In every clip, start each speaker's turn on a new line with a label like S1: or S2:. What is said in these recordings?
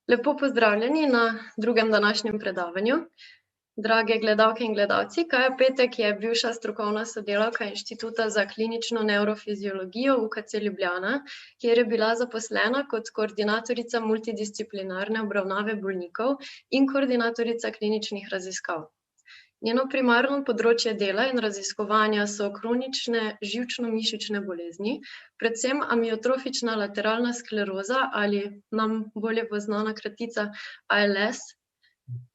S1: Lepo pozdravljeni na drugem današnjem predavanju. Drage gledalke in gledalci, Kaja Petek je bivša strokovna sodelavka Inštituta za klinično nevrofiziologijo UKC Ljubljana, kjer je bila zaposlena kot koordinatorica multidisciplinarne obravnave bolnikov in koordinatorica kliničnih raziskav. Njeno primarno področje dela in raziskovanja so kronične živčno-mišične bolezni, predvsem amiotrofična lateralna skleroza ali nam bolje poznana kratica ALS.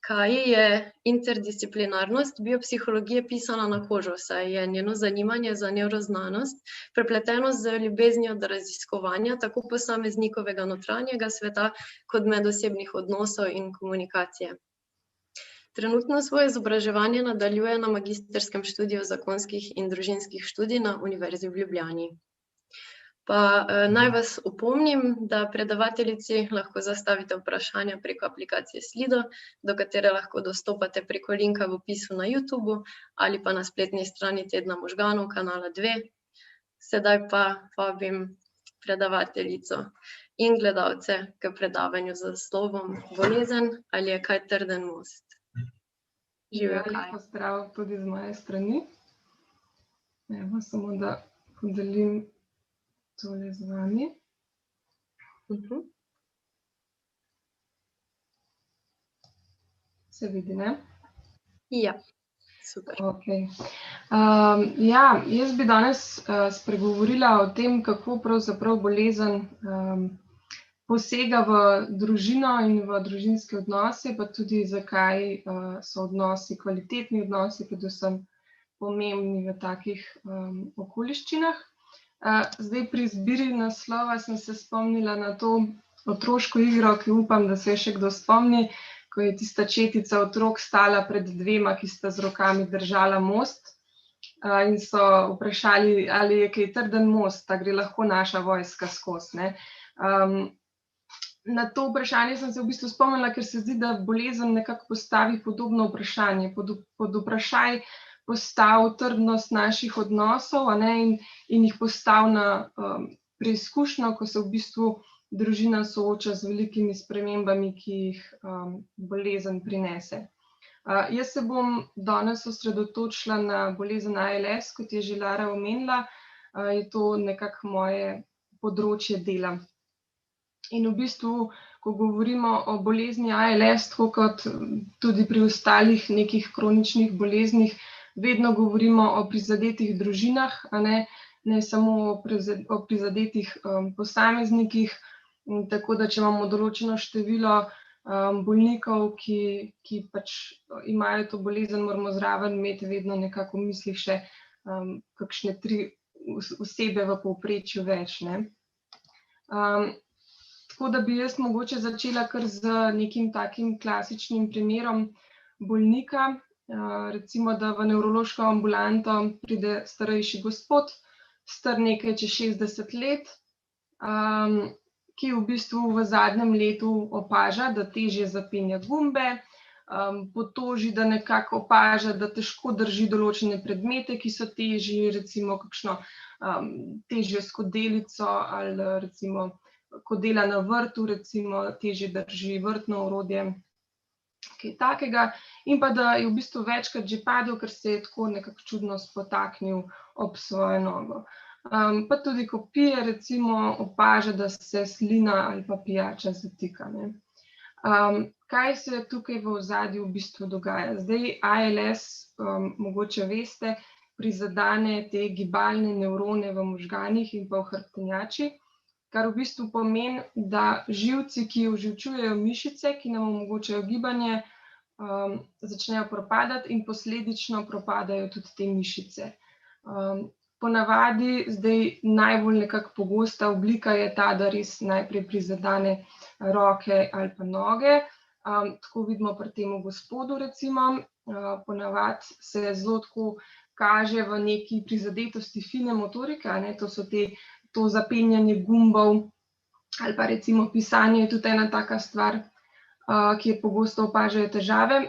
S1: Kaji je interdisciplinarnost biopsihologije pisana na kožo, saj je njeno zanimanje za nevroznanost prepleteno z ljubeznijo do raziskovanja tako posameznikovega notranjega sveta kot medosebnih odnosov in komunikacije. Trenutno svoje izobraževanje nadaljuje na magistrskem študiju zakonskih in družinskih študij na Univerzi v Ljubljani. Naj vas opomnim, da predavateljici lahko zastavite vprašanja preko aplikacije Slido, do katere lahko dostopate preko linka v opisu na YouTubu ali pa na spletni strani Tedna možganov kanala 2. Sedaj pa vabim predavateljico in gledalce k predavanju z naslovom Bolezen ali je kaj trden most.
S2: Lep pozdrav tudi z moje strani. Evo, samo da podelim tole z vami. Se vidi, ne?
S1: Ja, super.
S2: Okay. Jaz bi danes spregovorila o tem, kako pravzaprav bolezen posega v družino in v družinske odnose, pa tudi zakaj so odnosi, kvalitetni odnosi, predvsem pomembni v takih okoliščinah. Zdaj pri izbiri naslova sem se spomnila na to otroško igro, ki upam, da se še kdo spomni, ko je tista četica otrok stala pred dvema, ki sta z rokami držala most in so vprašali, ali je kaj trden most, da gre lahko naša vojska skozi, ne. Na to vprašanje sem se v bistvu spomnila, ker se zdi, da bolezen nekako postavi podobno vprašanje, pod vprašaj postavi trdnost naših odnosov, a ne, in jih postavi na preizkušnjo, ko se v bistvu družina sooča z velikimi spremembami, ki jih bolezen prinese. Jaz se bom danes osredotočila na bolezen ALS, kot je že Lara omenila, je to nekako moje področje dela. In v bistvu, ko govorimo o bolezni ALS, tako kot tudi pri ostalih nekih kroničnih boleznih, vedno govorimo o prizadetih družinah, a ne samo o prizadetih posameznikih. Tako da, če imamo določeno število bolnikov, ki pač imajo to bolezen, moramo zraven imeti vedno nekako v mislih še kakšne 3 osebe v povprečju več, ne. Tako da bi jaz mogoče začela kar z nekim takim klasičnim primerom bolnika. Recimo, da v nevrološko ambulanto pride starejši gospod, star nekaj čez 60 let, ki v bistvu v zadnjem letu opaža, da težje zapenja gumbe, potoži, da nekako opaža, da težko drži določene predmete, ki so težji, recimo kakšno težjo skodelico ali recimo ko dela na vrtu, recimo težje drži vrtno orodje, kaj takega, in pa da je v bistvu večkrat že padel, ker se je tako nekako čudno spotaknil ob svojo nogo. Pa tudi ko pije, recimo opaža, da se slina ali pa pijača zatika, ne. Kaj se tukaj v ozadju v bistvu dogaja? Zdaj ALS, mogoče veste, prizadene te gibalne nevrone v možganih in pa v hrbtenjači, kar v bistvu pomeni, da živci, ki oživčujejo mišice, ki nam omogočajo gibanje, začnejo propadati in posledično propadajo tudi te mišice. Ponavadi zdaj najbolj nekako pogosta oblika je ta, da res najprej prizadene roke ali pa noge. Tako vidimo pri tem gospodu recimo. Ponavadi se zelo tako kaže v neki prizadetosti fine motorike, a ne, to zapenjanje gumbov ali pa recimo pisanje je tudi ena taka stvar, kjer pogosto opažajo težave.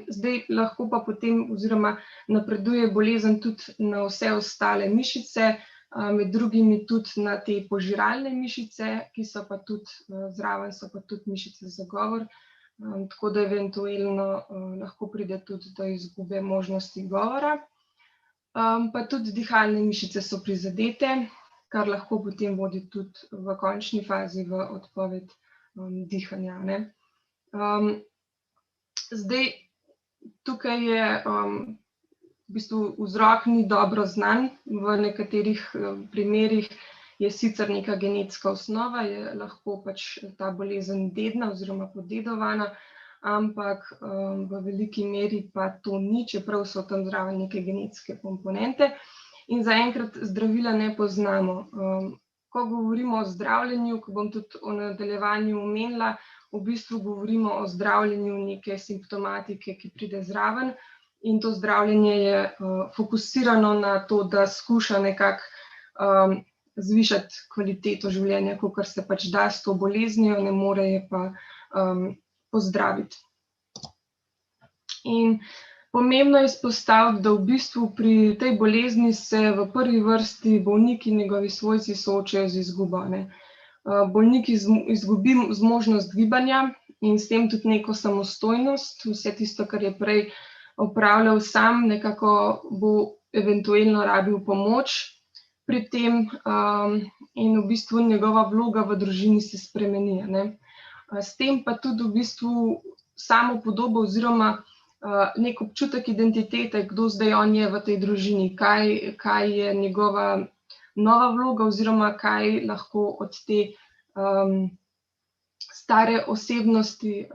S2: Zdaj lahko pa potem oziroma napreduje bolezen tudi na vse ostale mišice, med drugimi tudi na te požiralne mišice, ki so pa tudi zraven, so pa tudi mišice za govor, tako da eventualno lahko pride tudi do izgube možnosti govora. Pa tudi dihalne mišice so prizadete, kar lahko potem vodi tudi v končni fazi v odpoved dihanja, ne. Zdaj, tukaj je v bistvu vzrok ni dobro znan, v nekaterih primerih je sicer neka genetska osnova, je lahko pač ta bolezen dedna oziroma podedovana, ampak v veliki meri pa to ni, čeprav so tam zraven neke genetske komponente. In zaenkrat zdravila ne poznamo. Ko govorimo o zdravljenju, ko bom tudi v nadaljevanju omenila, v bistvu govorimo o zdravljenju neke simptomatike, ki pride zraven, in to zdravljenje je fokusirano na to, da skuša nekako zvišati kvaliteto življenja, kakor se pač da s to boleznijo, ne more je pa pozdraviti. In pomembno je izpostaviti, da v bistvu pri tej bolezni se v prvi vrsti bolnik in njegovi svojci soočajo z izgubo, ne. Bolnik izgubi zmožnost gibanja in s tem tudi neko samostojnost, vse tisto, kar je prej opravljal sam, nekako bo eventualno rabil pomoč pri tem, in v bistvu njegova vloga v družini se spremeni, ne. S tem pa tudi v bistvu samo podobo oziroma nek občutek identitete, kdo zdaj on je v tej družini, kaj je njegova nova vloga oziroma kaj lahko od te stare osebnosti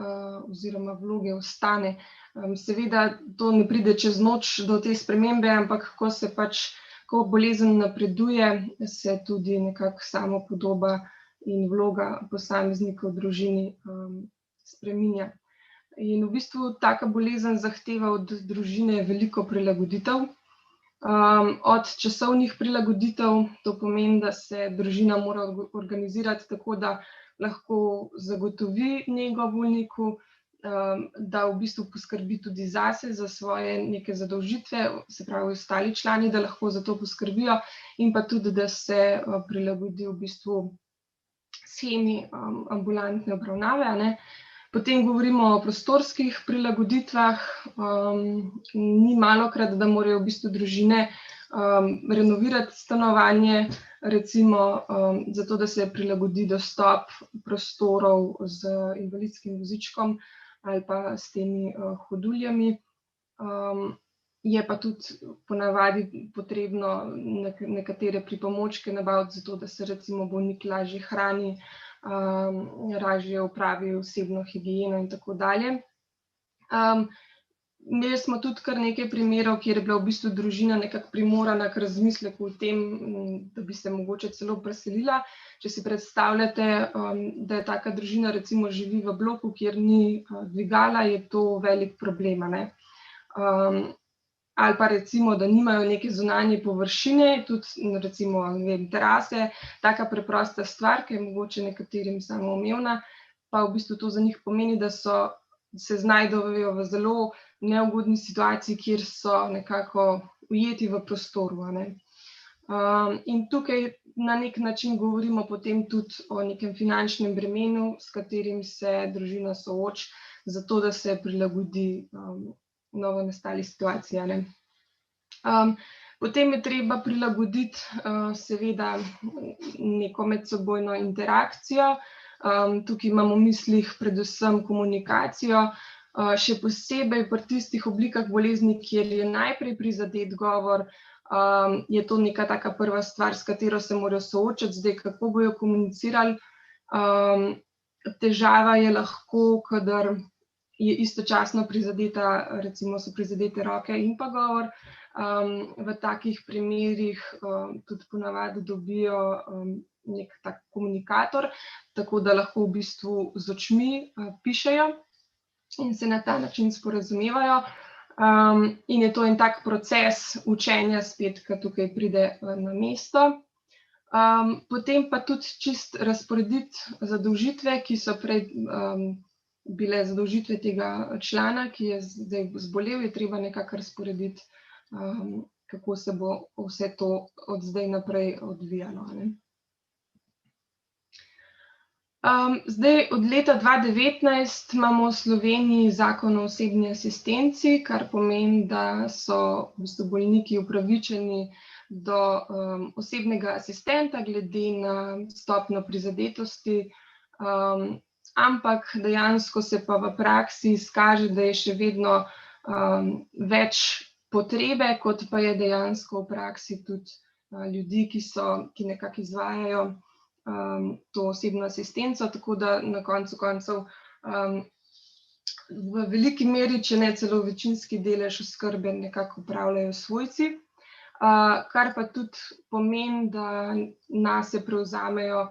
S2: oziroma vloge ostane. Seveda to ne pride čez noč do te spremembe, ampak ko bolezen napreduje, se tudi nekako samopodoba in vloga posameznika v družini spreminja. In v bistvu taka bolezen zahteva od družine veliko prilagoditev. Od časovnih prilagoditev, to pomeni, da se družina mora organizirati tako, da lahko zagotovi nego bolniku, da v bistvu poskrbi tudi zase, za svoje neke zadolžitve, se pravi ostali člani, da lahko za to poskrbijo, in pa tudi, da se prilagodi v bistvu shemi ambulantne obravnave, a ne. Potem govorimo o prostorskih prilagoditvah. Ni malokrat, da morajo v bistvu družine renovirati stanovanje, recimo zato, da se prilagodi dostop prostorov z invalidskim vozičkom ali pa s temi hoduljami. Je pa tudi ponavadi potrebno nekatere pripomočke nabaviti, zato da se recimo bolnik lažje hrani, lažje opravi osebno higieno in tako dalje. Imeli smo tudi kar nekaj primerov, kjer je bila v bistvu družina nekako primorana k razmisleku o tem, da bi se mogoče celo preselila. Če si predstavljate, da je taka družina recimo živi v bloku, kjer ni dvigala, je to velik problem, a ne. Ali pa recimo, da nimajo neke zunanje površine, tudi recimo, ne vem, terase, taka preprosta stvar, ki je mogoče nekaterim samoumevna, pa v bistvu to za njih pomeni, da se znajdejo v zelo neugodni situaciji, kjer so nekako ujeti v prostoru, a ne. In tukaj na nek način govorimo potem tudi o nekem finančnem bremenu, s katerim se družina sooči, zato da se prilagodi novonastali situaciji, a ne. Potem je treba prilagoditi seveda neko medsebojno interakcijo. Tukaj imam v mislih predvsem komunikacijo, še posebej pri tistih oblikah bolezni, kjer je najprej prizadet govor, je to neka taka prva stvar, s katero se morajo soočiti. Zdaj, kako bojo komunicirali, težava je lahko, kadar je istočasno prizadeta, recimo so prizadete roke in pa govor. V takih primerih tudi ponavadi dobijo nek tak komunikator, tako da lahko v bistvu z očmi pišejo in se na ta način sporazumevajo. In je to en tak proces učenja spet, ki tukaj pride na mesto. Potem pa tudi čist razporediti zadolžitve, ki so prej bile zadolžitve tega člana, ki je zdaj zbolel, je treba nekako razporediti kako se bo vse to od zdaj naprej odvijalo. Zdaj, od leta 2019 imamo v Sloveniji zakon o osebni asistenci, kar pomeni, da so v bistvu bolniki upravičeni do osebnega asistenta glede na stopnjo prizadetosti, ampak dejansko se pa v praksi izkaže, da je še vedno več potrebe, kot pa je dejansko v praksi tudi ljudi, ki nekako izvajajo to osebno asistenco, tako da na koncu koncev v veliki meri, če ne celo večinski delež oskrbe nekako upravljajo svojci, kar pa tudi pomeni, da nase prevzamejo,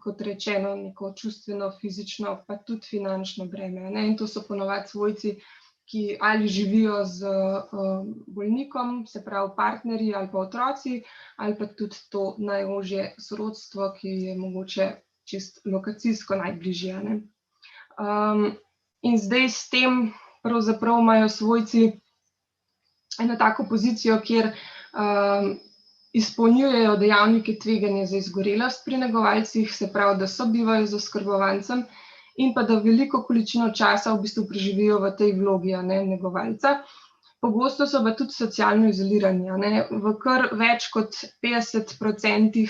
S2: kot rečeno, neko čustveno, fizično, pa tudi finančno breme. In to so ponavadi svojci, ki ali živijo z bolnikom, se pravi partnerji ali pa otroci, ali pa tudi to najožje sorodstvo, ki je mogoče čist lokacijsko najbližje. In zdaj s tem pravzaprav imajo svojci eno tako pozicijo, kjer izpolnjujejo dejavnike tveganja za izgorelost pri negovalcih, se pravi, da sobivajo z oskrbovancem, in pa da veliko količino časa v bistvu preživijo v tej vlogi negovalca. Pogosto so pa tudi socialno izolirani. V kar več kot 50%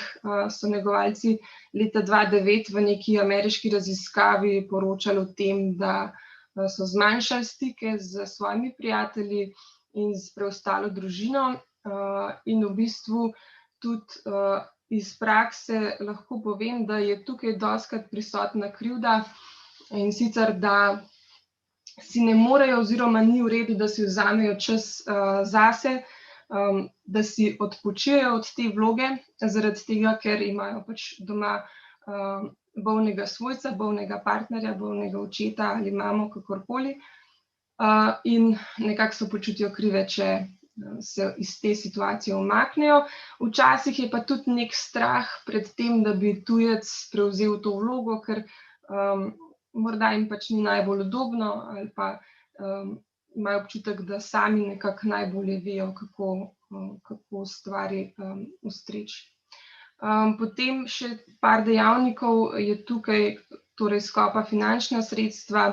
S2: so negovalci leta 2009 v neki ameriški raziskavi poročali o tem, da so zmanjšali stike z svojimi prijatelji in s preostalo družino. In v bistvu tudi iz prakse lahko povem, da je tukaj dostikrat prisotna krivda, in sicer, da si ne morejo oziroma ni v redu, da si vzamejo čas zase, da si odpočijejo od te vloge, zaradi tega, ker imajo pač doma bolnega svojca, bolnega partnerja, bolnega očeta ali mamo, kakorkoli, in nekako se počutijo krive, če se iz te situacije umaknejo. Včasih je pa tudi nek strah pred tem, da bi tujec prevzel to vlogo, ker morda jim pač ni najbolj udobno ali pa imajo občutek, da sami nekako najbolje vejo, kako stvari ustreči. Potem še par dejavnikov je tukaj, torej skopa finančna sredstva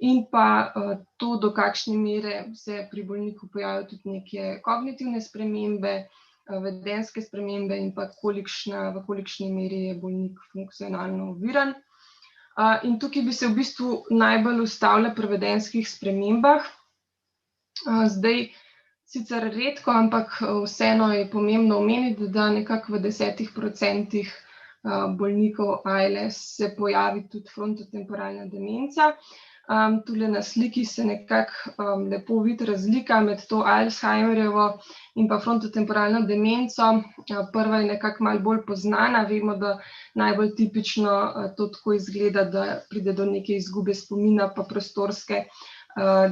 S2: in pa to, do kakšne mere se pri bolniku pojavljajo tudi neke kognitivne spremembe, vedenjske spremembe in pa v kolikšni meri je bolnik funkcionalno oviran. In tukaj bi se v bistvu najbolj ustavila pri vedenjskih spremembah. Zdaj, sicer redko, ampak vseeno je pomembno omeniti, da nekako v 10% bolnikov ALS se pojavi tudi frontotemporalna demenca. Tule na sliki se nekako lepo vidi razlika med to Alzheimerjevo in pa frontotemporalno demenco. Prva je nekako malo bolj poznana, vemo, da najbolj tipično to tako izgleda, da pride do neke izgube spomina pa prostorske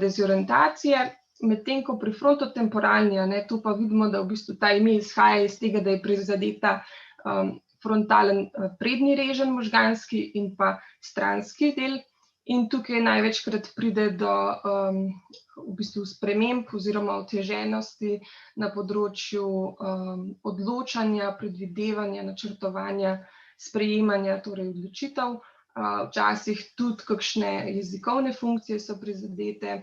S2: dezorientacije. Medtem ko pri frontotemporalni, tu pa vidimo, da v bistvu ta ime izhaja iz tega, da je prizadeta frontalen prednji reženj možganski in pa stranski del. In tukaj največkrat pride do v bistvu sprememb oziroma oteženosti na področju odločanja, predvidevanja, načrtovanja, sprejemanja, torej odločitev. Včasih tudi kakšne jezikovne funkcije so prizadete,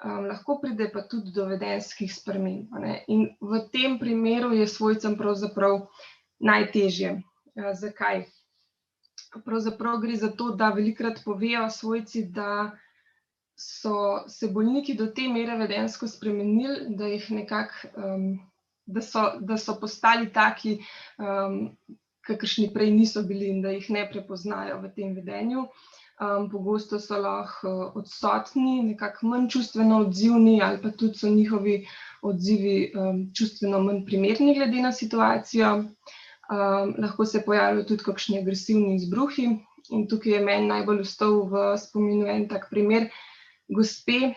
S2: lahko pride pa tudi do vedenjskih sprememb. In v tem primeru je svojcem pravzaprav najtežje. Zakaj? Pravzaprav gre za to, da velikokrat povejo svojci, da so se bolniki do te mere vedenjsko spremenili, da jih nekako, da so postali taki, kakršni prej niso bili in da jih ne prepoznajo v tem vedenju. Pogosto so lahko odsotni, nekako manj čustveno odzivni ali pa tudi so njihovi odzivi čustveno manj primerni glede na situacijo. Lahko se pojavljajo tudi kakšni agresivni izbruhi in tukaj je meni najbolj ostal v spominu en tak primer gospe,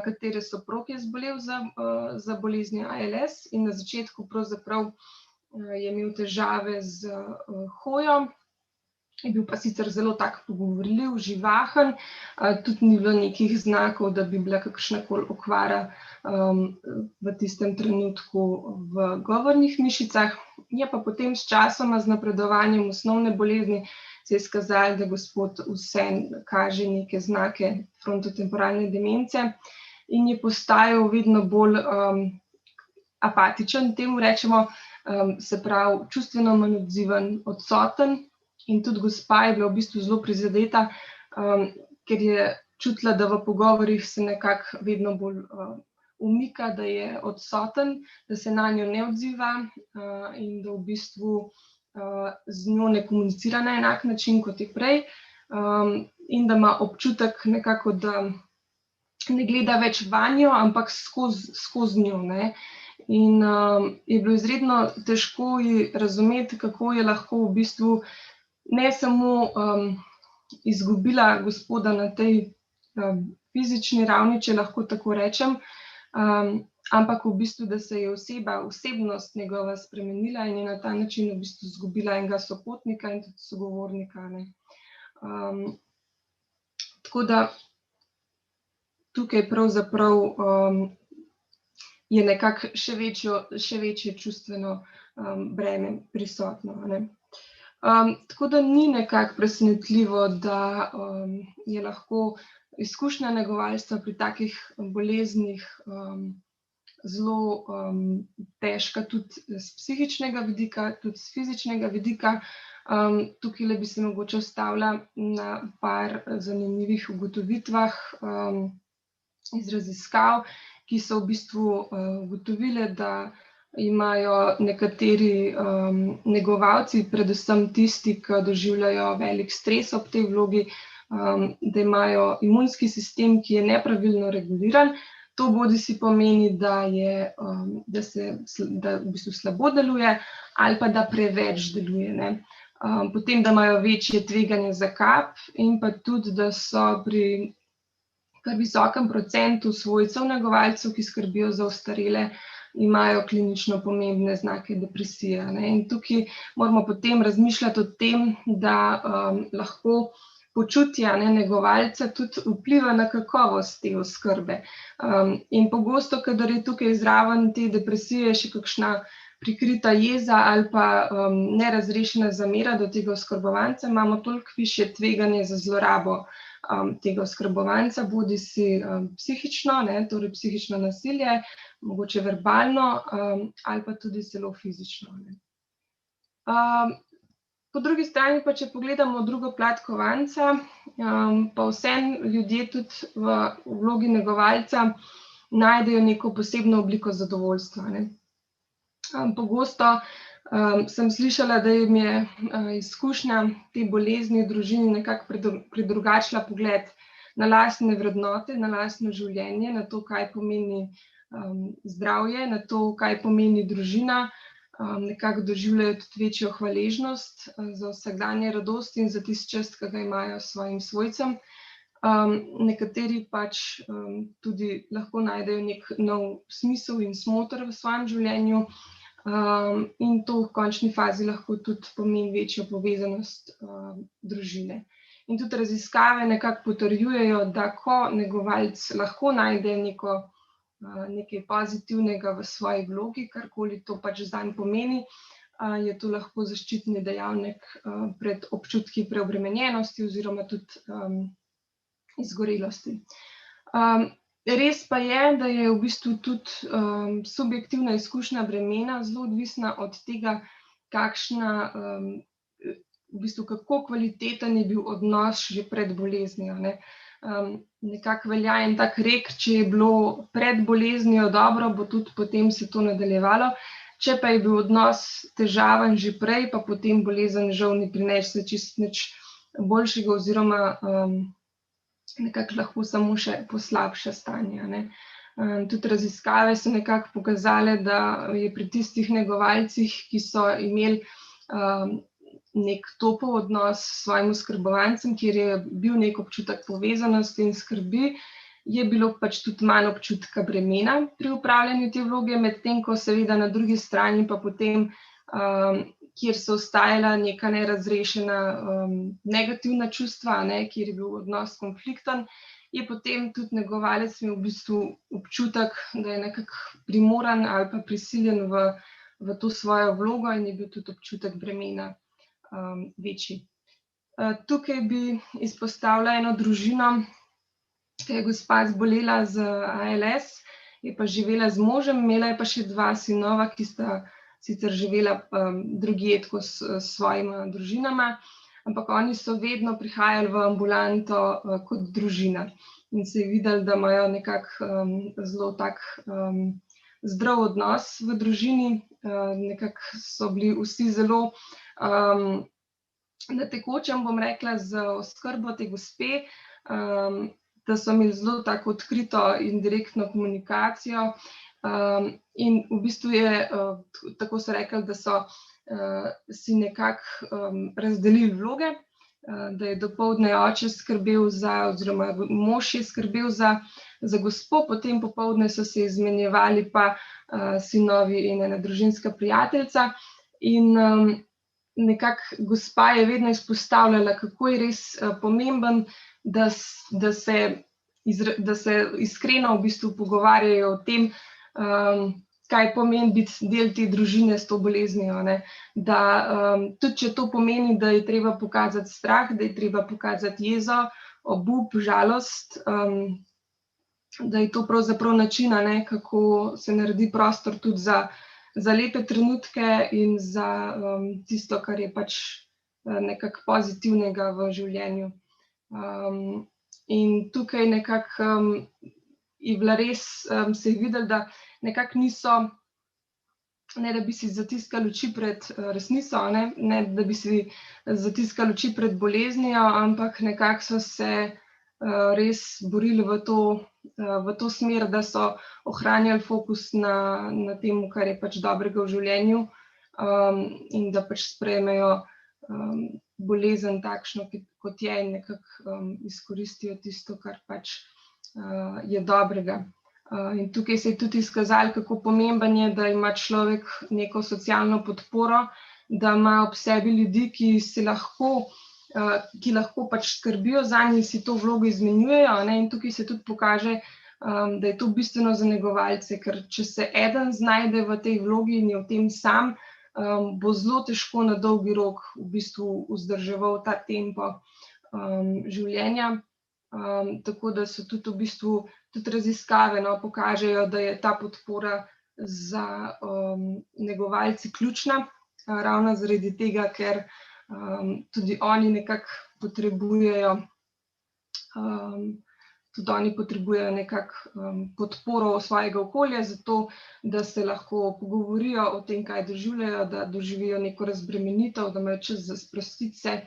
S2: katere soprog je zbolel za boleznijo ALS in na začetku pravzaprav je imel težave z hojo Je bil pa sicer zelo tak pogovorljiv, živahen, tudi ni bilo nekih znakov, da bi bila kakršnakoli okvara v tistem trenutku v govornih mišicah. Je pa potem s časoma, z napredovanjem osnovne bolezni, se je izkazalo, da gospod vseeno kaže neke znake frontotemporalne demence in je postajal vedno bolj apatičen, temu rečemo, se pravi čustveno manj odziven, odsoten. In tudi gospa je bila v bistvu zelo prizadeta, ker je čutila, da v pogovorih se nekako vedno bolj umika, da je odsoten, da se nanjo ne odziva in da v bistvu z njo ne komunicira na enak način, kot je prej, in da ima občutek nekako, da ne gleda več vanjo, ampak skozi njo, ne. In je bilo izredno težko razumeti, kako je lahko v bistvu ne samo izgubila gospoda na tej fizični ravni, če lahko tako rečem, ampak v bistvu, da se je osebnost njegova spremenila in je na ta način v bistvu izgubila enega sopotnika in tudi sogovornika, ne. Tako da tukaj pravzaprav je nekako še večje čustveno breme prisotno, ne. Tako da ni nekako presenetljivo, da je lahko izkušnja negovalstva pri takih boleznih zelo težka tudi z psihičnega vidika, tudi z fizičnega vidika. Tukaj bi se mogoče ustavila na par zanimivih ugotovitvah iz raziskav, ki so v bistvu ugotovile, da imajo nekateri negovalci, predvsem tisti, ki doživljajo velik stres ob tej vlogi, da imajo imunski sistem, ki je nepravilno reguliran. To bodisi pomeni, da v bistvu slabo deluje ali pa da preveč deluje, ne. Potem, da imajo večje tveganje za kap in pa tudi, da so pri kar visokem procentu svojcev negovalcev, ki skrbijo za ostarele, imajo klinično pomembne znake depresije, ne. In tukaj moramo potem razmišljati o tem, da lahko počutje negovalca tudi vpliva na kakovost te oskrbe. In pogosto, kadar je tukaj zraven te depresije še kakšna prikrita jeza ali pa nerazrešena zamera do tega oskrbovanca, imamo toliko višje tveganje za zlorabo tega oskrbovanca, bodisi psihično, ne, torej psihično nasilje, mogoče verbalno ali pa tudi celo fizično, ne. Po drugi strani pa, če pogledamo drugo plat kovanca, pa vseeno ljudje tudi v vlogi negovalca najdejo neko posebno obliko zadovoljstva, ne. Pogosto sem slišala, da jim je izkušnja te bolezni v družini nekako predrugačila pogled na lastne vrednote, na lastno življenje, na to, kaj pomeni zdravje, na to, kaj pomeni družina. Nekako doživljajo tudi večjo hvaležnost za vsakdanje radosti in za tisti čas, ki ga imajo s svojim svojcem. Nekateri pač tudi lahko najdejo nek nov smisel in smoter v svojem življenju. In to v končni fazi lahko tudi pomeni večjo povezanost družine. In tudi raziskave nekako potrjujejo, da ko negovalec lahko najde nekaj pozitivnega v svoji vlogi, karkoli to pač zanj pomeni, je to lahko zaščitni dejavnik pred občutki preobremenjenosti oziroma tudi izgorelosti. Res pa je, da je v bistvu tudi subjektivna izkušnja bremena zelo odvisna od tega, kako kvaliteten je bil odnos že pred boleznijo, ne. Nekako velja en tak rek, če je bilo pred boleznijo dobro, bo tudi potem se to nadaljevalo. Če pa je bil odnos težaven že prej, pa potem bolezen žal ne prinese čisto nič boljšega oziroma nekako lahko samo še poslabša stanje, ne. Tudi raziskave so nekako pokazale, da je pri tistih negovalcih, ki so imeli nek topel odnos s svojim oskrbovancem, kjer je bil nek občutek povezanosti in skrbi, je bilo pač tudi manj občutka bremena pri opravljanju te vloge, medtem ko seveda na drugi strani pa potem kjer so ostajala neka nerazrešena negativna čustva, kjer je bil odnos konflikten, je potem tudi negovalec imel v bistvu občutek, da je nekako primoran ali pa prisiljen v to svojo vlogo in je bil tudi občutek bremena večji. Tukaj bi izpostavila eno družino, ki je gospa zbolela z ALS, je pa živela z možem, imela je pa še 2 sinova, ki sta sicer živela drugje tako s svojima družinama, ampak oni so vedno prihajali v ambulanto kot družina in se je videlo, da imajo nekako zelo tak zdrav odnos v družini, nekako so bili vsi zelo na tekočem, bom rekla, z oskrbo te gospe, da so imeli zelo tako odkrito in direktno komunikacijo in v bistvu je, tako so rekli, da so si nekako razdelili vloge, da je dopoldne oče skrbel oziroma mož je skrbel za gospo, potem popoldne so se izmenjevali pa sinovi in ena družinska prijateljica in nekako gospa je vedno izpostavljala, kako je res pomemben, da se iskreno v bistvu pogovarjajo o tem, kaj pomeni biti del te družine s to boleznijo, da tudi če to pomeni, da je treba pokazati strah, da je treba pokazati jezo, obup, žalost, da je to pravzaprav način, kako se naredi prostor tudi za lepe trenutke in za tisto, kar je pač nekako pozitivnega v življenju. In tukaj nekako je bila res, se je videlo, da nekako niso, ne da bi si zatiskali oči pred resnico, ne da bi si zatiskali oči pred boleznijo, ampak nekako so se res borili v to smer, da so ohranjali fokus na tem, kar je pač dobrega v življenju in da pač sprejmejo bolezen takšno, kot je in nekako izkoristijo tisto, kar pač je dobrega. In tukaj se je tudi izkazalo, kako pomemben je, da ima človek neko socialno podporo, da ima ob sebi ljudi, ki lahko pač skrbijo zanj in si to vlogo izmenjujejo, in tukaj se tudi pokaže, da je to bistveno za negovalce, ker če se eden znajde v tej vlogi in je v tem sam, bo zelo težko na dolgi rok v bistvu vzdrževal ta tempo življenja. Tako da so tudi v bistvu tudi raziskave pokažejo, da je ta podpora za negovalce ključna, ravno zaradi tega, ker tudi oni nekako potrebujejo nekako podporo svojega okolja, zato da se lahko pogovorijo o tem, kaj doživljajo, da doživijo neko razbremenitev, da imajo čas za sprostiti se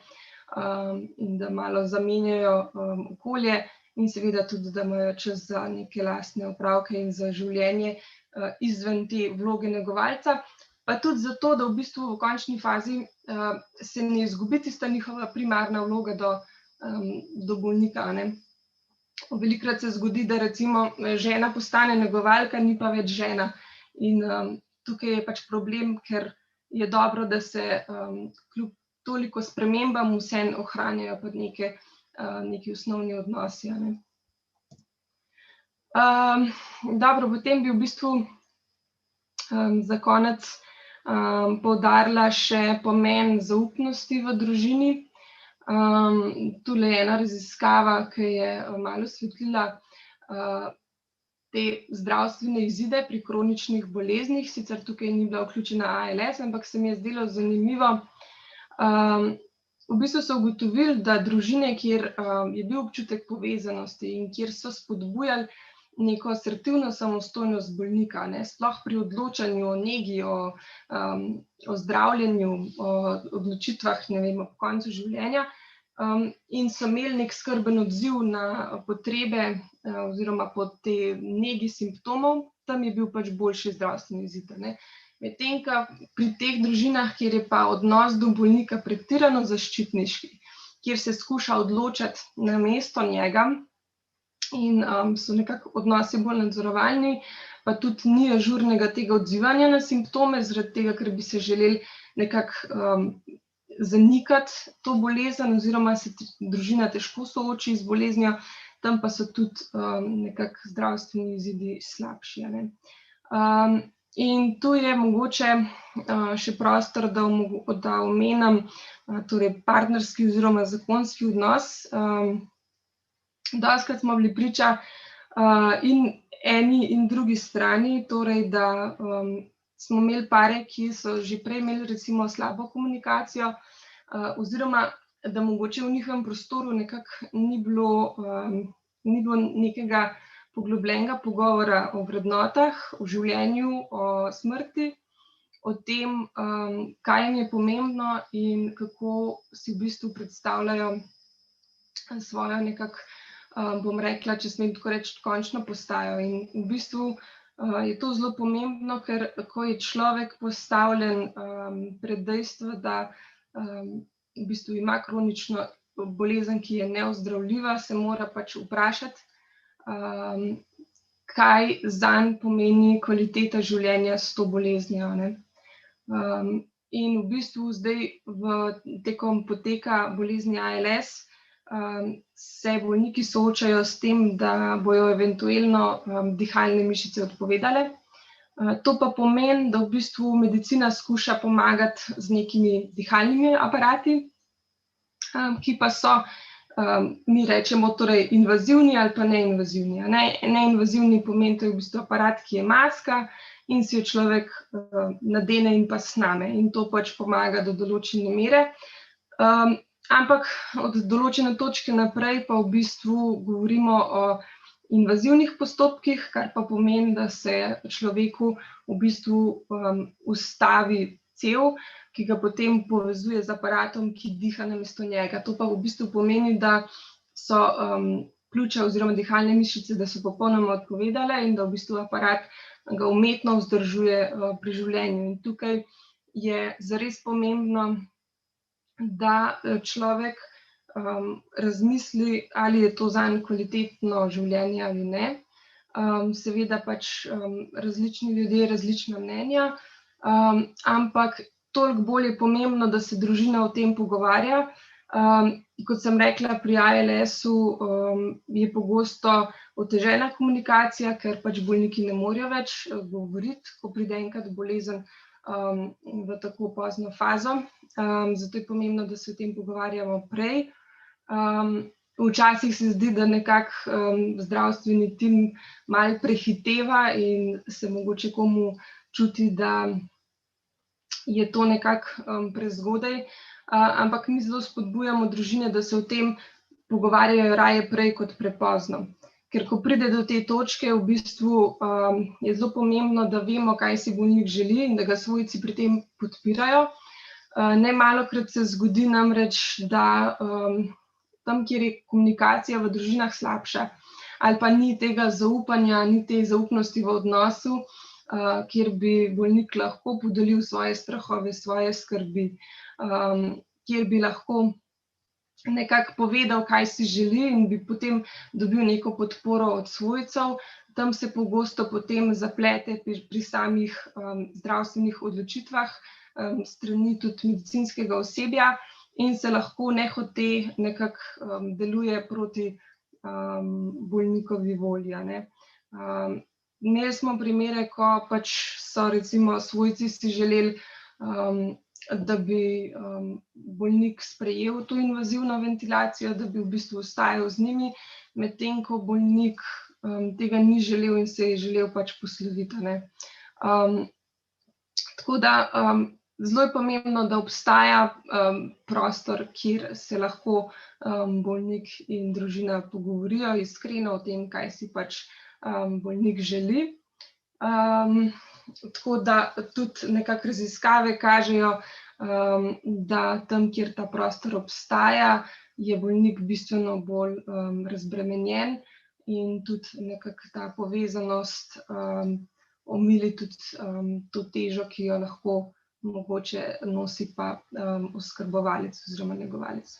S2: in da malo zamenjajo okolje in seveda tudi, da imajo čas za neke lastne opravke in za življenje izven te vloge negovalca, pa tudi zato, da v bistvu v končni fazi se ne izgubi tista njihova primarna vloga do bolnika. Velikokrat se zgodi, da recimo žena postane negovalka, ni pa več žena. In tukaj je pač problem, ker je dobro, da se kljub toliko spremembam vseeno ohranjajo pa neki osnovni odnosi. Dobro, potem bi v bistvu za konec poudarila še pomen zaupnosti v družini. Tule je ena raziskava, ki je malo osvetlila te zdravstvene izide pri kroničnih boleznih, sicer tukaj ni bila vključena ALS, ampak se mi je zdelo zanimivo. V bistvu so ugotovili, da družine, kjer je bil občutek povezanosti in kjer so spodbujali neko asertivno samostojnost bolnika, sploh pri odločanju o negi, o zdravljenju, o odločitvah, ob koncu življenja, in so imeli nek skrben odziv na potrebe oziroma po te negi simptomov, tam je bil pač boljši zdravstveni izid. Medtem ko pri teh družinah, kjer je pa odnos do bolnika pretirano zaščitniški, kjer se skuša odločati namesto njega in so nekako odnosi bolj nadzorovalni, pa tudi ni ažurnega tega odzivanja na simptome, zaradi tega, ker bi se želeli nekako zanikati to bolezen oziroma se družina težko sooči z boleznijo, tam pa so tudi nekako zdravstveni izidi slabši. In tu je mogoče še prostor, da omenim torej partnerski oziroma zakonski odnos. Dostikrat smo bili priča in eni in drugi strani, torej da smo imeli pare, ki so že prej imeli recimo slabo komunikacijo, oziroma da mogoče v njihovem prostoru nekako ni bilo nekega poglobljenega pogovora o vrednotah, o življenju, o smrti, o tem, kaj jim je pomembno in kako si v bistvu predstavljajo svojo nekako, bom rekla, če smem tako reči, končno postajo. In v bistvu je to zelo pomembno, ker ko je človek postavljen pred dejstvo, da v bistvu ima kronično bolezen, ki je neozdravljiva, se mora pač vprašati, kaj zanj pomeni kvaliteta življenja s to boleznijo. In v bistvu zdaj tekom poteka bolezni ALS se bolniki soočajo s tem, da bojo eventualno dihalne mišice odpovedale. To pa pomeni, da v bistvu medicina skuša pomagati z nekimi dihalnimi aparati, ki pa so, mi rečemo, torej invazivni ali pa neinvazivni. Neinvazivni pomeni, to je v bistvu aparat, ki je maska in si jo človek nadene in pa sname. In to pač pomaga do določene mere. Ampak od določene točke naprej pa v bistvu govorimo o invazivnih postopkih, kar pa pomeni, da se človeku v bistvu ustavi cev, ki ga potem povezuje z aparatom, ki diha namesto njega. To pa v bistvu pomeni, da so pljuča oziroma dihalne mišice, da so popolnoma odpovedale in da v bistvu aparat ga umetno vzdržuje pri življenju. In tukaj je zares pomembno, da človek razmisli, ali je to zanj kvalitetno življenje ali ne. Seveda pač različni ljudje, različna mnenja, ampak toliko bolj je pomembno, da se družina o tem pogovarja. Kot sem rekla, pri ALS-u je pogosto otežena komunikacija, ker pač bolniki ne morejo več govoriti, ko pride enkrat bolezen v tako pozno fazo. Zato je pomembno, da se o tem pogovarjamo prej. Včasih se zdi, da nekako zdravstveni tim malo prehiteva in se mogoče komu čuti, da je to nekako prezgodaj. Ampak mi zelo spodbujamo družine, da se o tem pogovarjajo raje prej kot prepozno. Ker ko pride do te točke, v bistvu je zelo pomembno, da vemo, kaj si bolnik želi in da ga svojci pri tem podpirajo. Nemalokrat se zgodi namreč, da tam, kjer je komunikacija v družinah slabša ali pa ni tega zaupanja, ni te zaupnosti v odnosu, kjer bi bolnik lahko podelil svoje strahove, svoje skrbi, kjer bi lahko nekako povedal, kaj si želi in bi potem dobil neko podporo od svojcev. Tam se pogosto potem zaplete pri samih zdravstvenih odločitvah strani tudi medicinskega osebja in se lahko nehote nekako deluje proti bolnikovi volji. Imeli smo primere, ko pač so recimo svojci si želeli, da bi bolnik sprejel to invazivno ventilacijo, da bi v bistvu ostajal z njimi, medtem ko bolnik tega ni želel in se je želel pač posloviti. Tako da zelo je pomembno, da obstaja prostor, kjer se lahko bolnik in družina pogovorijo iskreno o tem, kaj si pač bolnik želi. Tako da tudi nekako raziskave kažejo, da tam, kjer ta prostor obstaja, je bolnik bistveno bolj razbremenjen in tudi nekako ta povezanost omili tudi to težo, ki jo lahko mogoče nosi pa oskrbovalec oziroma negovalec.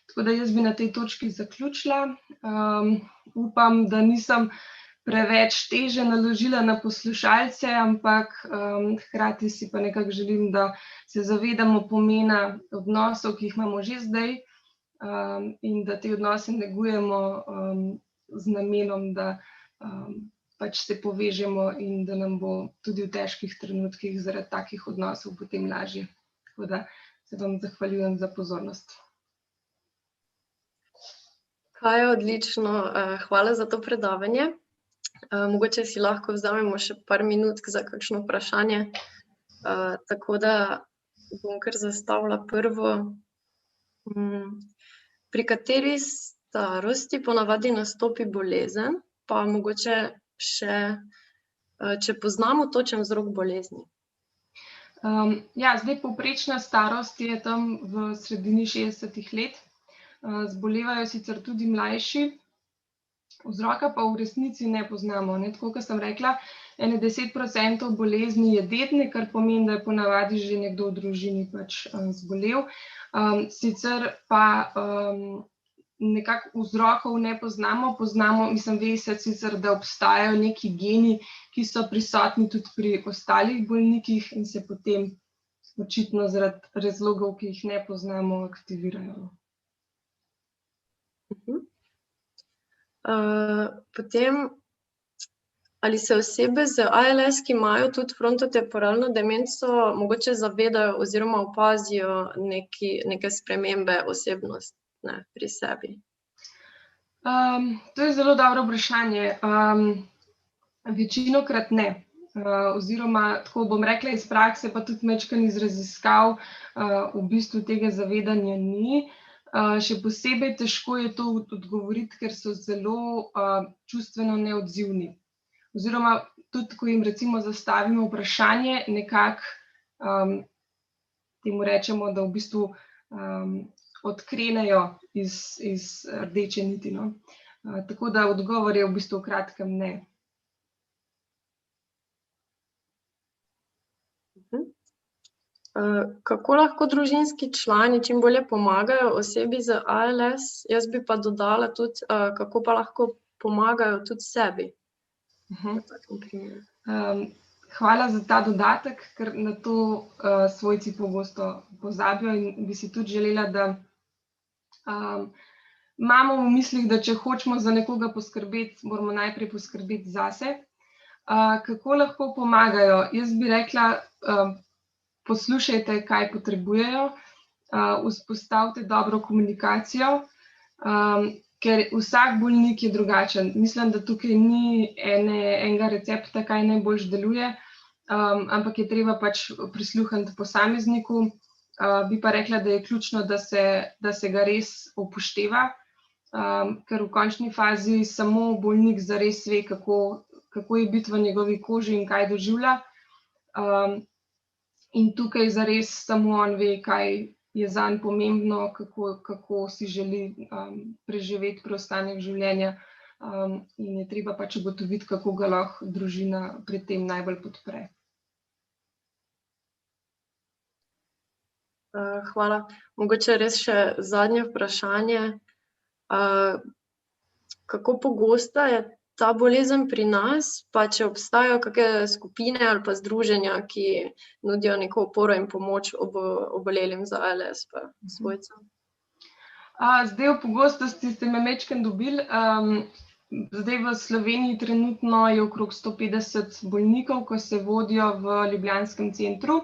S2: Tako da jaz bi na tej točki zaključila. Upam, da nisem preveč teže naložila na poslušalce, ampak hkrati si pa nekako želim, da se zavedamo pomena odnosov, ki jih imamo že zdaj, in da te odnose negujemo z namenom, da pač se povežemo in da nam bo tudi v težkih trenutkih zaradi takih odnosov potem lažje. Tako da se vam zahvaljujem za pozornost.
S1: Kaja, odlično, hvala za to predavanje. Mogoče si lahko vzamemo še par minutk za kakšno vprašanje. Tako da bom kar zastavila prvo. Pri kateri starosti ponavadi nastopi bolezen, pa mogoče še, če poznamo točen vzrok bolezni?
S2: Zdaj povprečna starost je tam v sredini 60 let. Zbolevajo sicer tudi mlajši, vzroka pa v resnici ne poznamo. Tako kot sem rekla, 10% bolezni je dedne, kar pomeni, da je ponavadi že nekdo v družini pač zbolel. Sicer pa nekako vzrokov ne poznamo, ve se sicer, da obstajajo neki geni, ki so prisotni tudi pri ostalih bolnikih in se potem očitno zaradi razlogov, ki jih ne poznamo, aktivirajo.
S1: Potem, ali se osebe z ALS, ki imajo tudi frontotemporalno demenco, mogoče zavedajo oziroma opazijo neke spremembe osebnostne pri sebi?
S2: To je zelo dobro vprašanje. Večinokrat ne. Oziroma, tako bom rekla iz prakse, pa tudi majčkeno iz raziskav, v bistvu tega zavedanja ni. Še posebej težko je to odgovoriti, ker so zelo čustveno neodzivni. Oziroma, tudi ko jim recimo zastavimo vprašanje, nekako temu rečemo, da v bistvu odkrenejo iz rdeče niti, no. Tako da odgovor je v bistvu v kratkem ne. Kako lahko družinski člani čim bolje pomagajo osebi z ALS? Jaz bi pa dodala tudi, kako pa lahko pomagajo tudi sebi. Hvala za ta dodatek, ker na to svojci pogosto pozabijo in bi si tudi želela, da imamo v mislih, da če hočemo za nekoga poskrbeti, moramo najprej poskrbeti zase. Kako lahko pomagajo? Jaz bi rekla, poslušajte, kaj potrebujejo, vzpostavite dobro komunikacijo, ker vsak bolnik je drugačen. Mislim, da tukaj ni enega recepta, kaj najboljš deluje, ampak je treba pač prisluhniti posamezniku. Bi pa rekla, da je ključno, da se ga res upošteva, ker v končni fazi samo bolnik zares ve, kako je biti v njegovi koži in kaj doživlja. In tukaj zares samo on ve, kaj je zanj pomembno, kako si želi preživeti preostanek življenja, in je treba pač ugotoviti, kako ga lahko družina pri tem najbolj podpre.
S1: Hvala. Mogoče res še zadnje vprašanje. Kako pogosta je ta bolezen pri nas, pa če obstajajo kakšne skupine ali pa združenja, ki nudijo neko oporo in pomoč obolelim za ALS pa svojcem?
S2: Zdaj o pogostosti ste me majčkeno dobili. Zdaj v Sloveniji trenutno je okrog 150 bolnikov, ko se vodijo v ljubljanskem centru.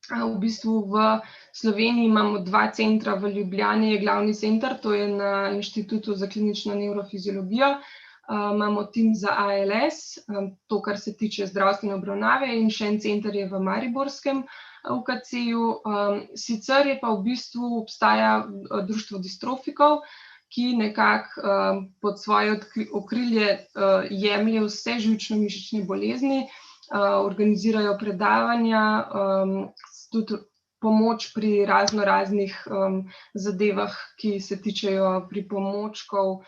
S2: V bistvu v Sloveniji imamo 2 centra, v Ljubljani je glavni center, to je na Inštitutu za klinično nevrofiziologijo. Imamo tim za ALS, to, kar se tiče zdravstvene obravnave, in še en center je v mariborskem UKC-ju. Sicer je pa v bistvu obstaja društvo distrofikov, ki nekako pod svoje okrilje jemlje vse živčno-mišične bolezni, organizirajo predavanja, tudi pomoč pri raznoraznih zadevah, ki se tičejo pripomočkov,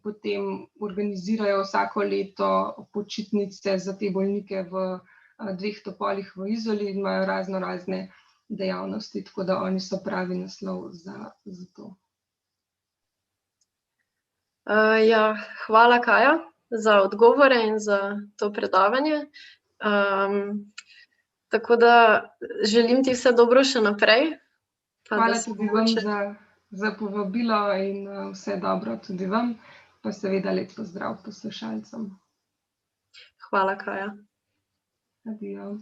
S2: potem organizirajo vsako leto počitnice za te bolnike v 2 topolih v Izoli in imajo raznorazne dejavnosti, tako da oni so pravi naslov za to.
S1: Hvala, Kaja. za odgovore in za to predavanje. Tako da želim ti vse dobro še naprej.
S2: Hvala tudi vam za povabilo in vse dobro tudi vam, pa seveda lep pozdrav poslušalcem.
S1: Hvala, Kaja.
S2: Adijo.